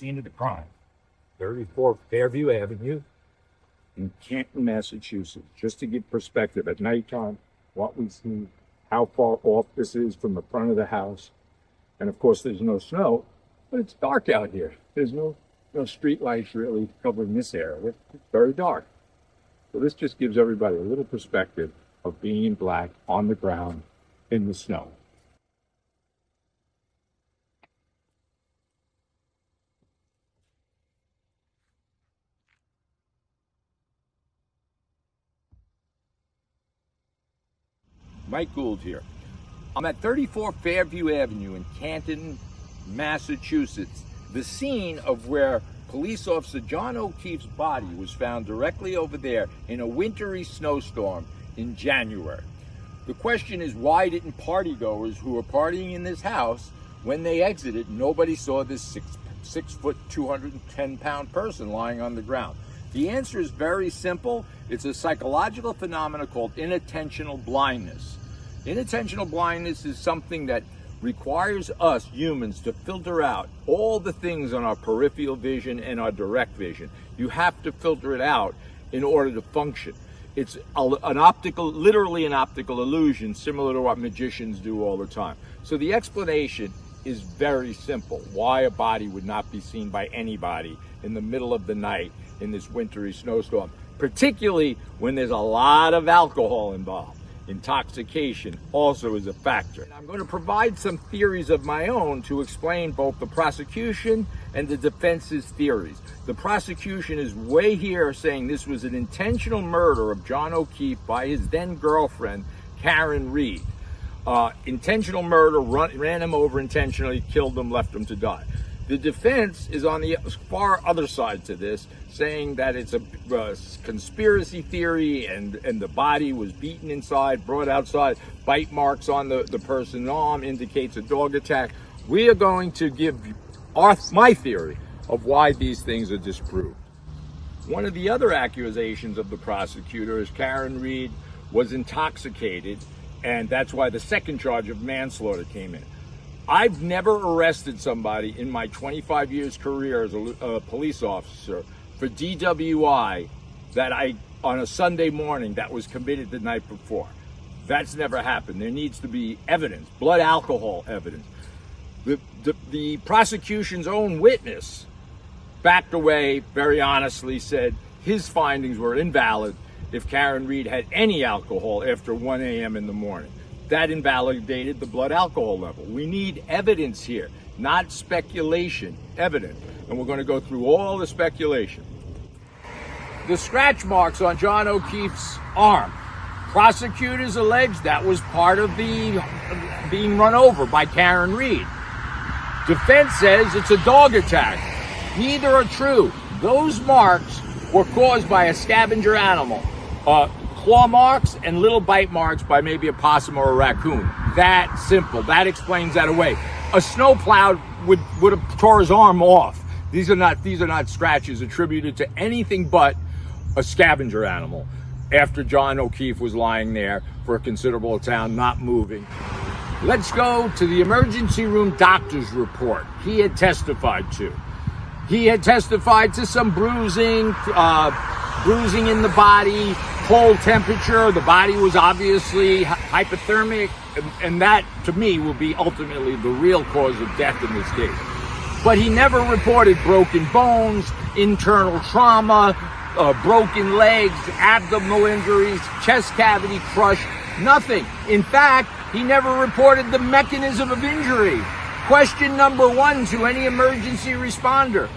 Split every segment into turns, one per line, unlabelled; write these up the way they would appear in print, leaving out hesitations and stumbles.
scene of the crime, 34 Fairview Avenue in Canton, Massachusetts. Just to give perspective, at nighttime, what we see, how far off this is from the front of the house. And of course, there's no snow, but it's dark out here. There's no street lights really covering this area. It's very dark. So this just gives everybody a little perspective of being in black on the ground in the snow. Mike Gould here. I'm at 34 Fairview Avenue in Canton, Massachusetts, the scene of where police officer John O'Keefe's body was found directly over there in a wintry snowstorm in January. The question is, why didn't partygoers who were partying in this house, when they exited, nobody saw this 6 foot, 210-pound person lying on the ground? The answer is very simple. It's a psychological phenomenon called inattentional blindness. Inattentional blindness is something that requires us humans to filter out all the things on our peripheral vision and our direct vision. You have to filter it out in order to function. It's literally an optical illusion, similar to what magicians do all the time. So the explanation is very simple, why a body would not be seen by anybody in the middle of the night in this wintry snowstorm, particularly when there's a lot of alcohol involved. Intoxication also is a factor. And I'm going to provide some theories of my own to explain both the prosecution and the defense's theories. The prosecution is way here saying this was an intentional murder of John O'Keefe by his then girlfriend, Karen Reed. Intentional murder, ran him over intentionally, killed him, left him to die. The defense is on the far other side to this, saying that it's a conspiracy theory and the body was beaten inside, brought outside, bite marks on the person's arm indicates a dog attack. We are going to give my theory of why these things are disproved. One of the other accusations of the prosecutor is Karen Reed was intoxicated, and that's why the second charge of manslaughter came in. I've never arrested somebody in my 25 years career as a police officer for DWI on a Sunday morning that was committed the night before. That's never happened. There needs to be evidence, blood alcohol evidence. The prosecution's own witness backed away, very honestly said his findings were invalid if Karen Reed had any alcohol after 1 a.m. in the morning. That invalidated the blood alcohol level. We need evidence here, not speculation, evidence. And we're going to go through all the speculation. The scratch marks on John O'Keefe's arm. Prosecutors allege that was part of the being run over by Karen Reed. Defense says it's a dog attack. Neither are true. Those marks were caused by a scavenger animal. Claw marks and little bite marks by maybe a possum or a raccoon. That simple. That explains that away. A snowplow would have tore his arm off. These are not scratches attributed to anything but a scavenger animal after John O'Keefe was lying there for a considerable time, not moving. Let's go to the emergency room doctor's report he had testified to. He had testified to some bruising in the body, cold temperature. The body was obviously hypothermic, and that, to me, will be ultimately the real cause of death in this case. But he never reported broken bones, internal trauma, broken legs, abdominal injuries, chest cavity crush, nothing. In fact, he never reported the mechanism of injury. Question number one to any emergency responder: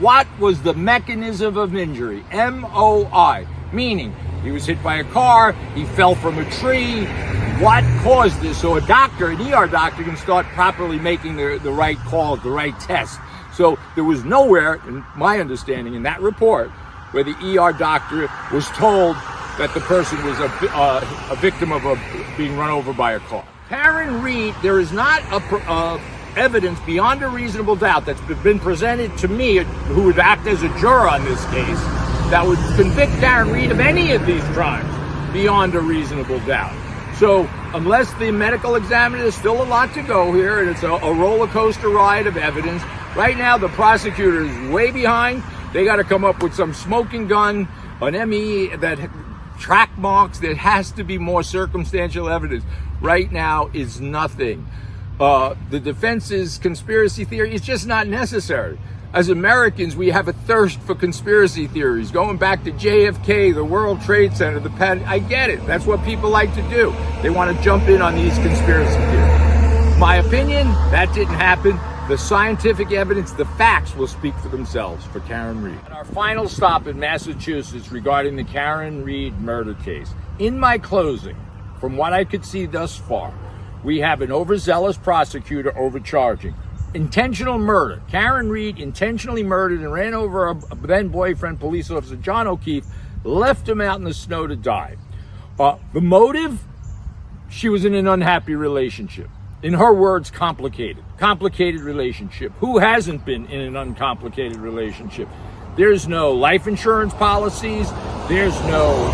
what was the mechanism of injury? MOI, meaning he was hit by a car, he fell from a tree. What caused this? So a doctor, an ER doctor, can start properly making the right call, the right test. So there was nowhere, in my understanding, in that report, where the ER doctor was told that the person was a victim of being run over by a car. Karen Reed, there is not evidence beyond a reasonable doubt that's been presented to me, who would act as a juror on this case, that would convict Karen Reed of any of these crimes beyond a reasonable doubt. So unless the medical examiner, there's still a lot to go here, and it's a roller coaster ride of evidence, Right now, the prosecutor is way behind. They got to come up with some smoking gun, an ME that track marks. There has to be more circumstantial evidence. Right now is nothing. The defense's conspiracy theory is just not necessary. As Americans, we have a thirst for conspiracy theories, going back to JFK, the World Trade Center, the Penn. I get it. That's what people like to do. They want to jump in on these conspiracy theories. My opinion, that didn't happen. The scientific evidence, the facts will speak for themselves for Karen Read. And our final stop in Massachusetts regarding the Karen Read murder case. In my closing, from what I could see thus far, we have an overzealous prosecutor overcharging. Intentional murder. Karen Read intentionally murdered and ran over a then boyfriend, police officer John O'Keefe, left him out in the snow to die. The motive? She was in an unhappy relationship. In her words, complicated. Complicated relationship. Who hasn't been in an uncomplicated relationship? There's no life insurance policies. There's no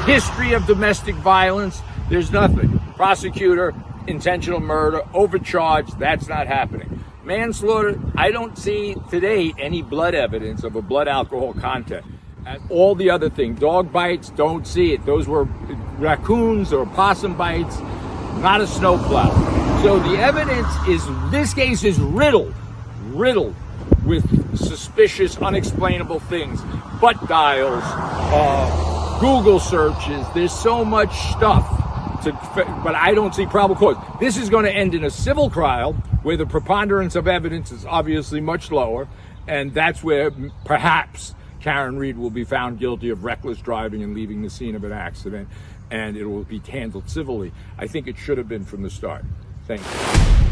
history of domestic violence. There's nothing. Prosecutor, intentional murder, overcharged, that's not happening. Manslaughter, I don't see today any blood evidence of a blood alcohol content. And all the other things, dog bites, don't see it. Those were raccoons or possum bites, not a snowplow. So the evidence is, this case is riddled with suspicious, unexplainable things, butt dials, Google searches. There's so much stuff. But I don't see probable cause. This is going to end in a civil trial where the preponderance of evidence is obviously much lower, and that's where perhaps Karen Read will be found guilty of reckless driving and leaving the scene of an accident, and it will be handled civilly. I think it should have been from the start. Thank you.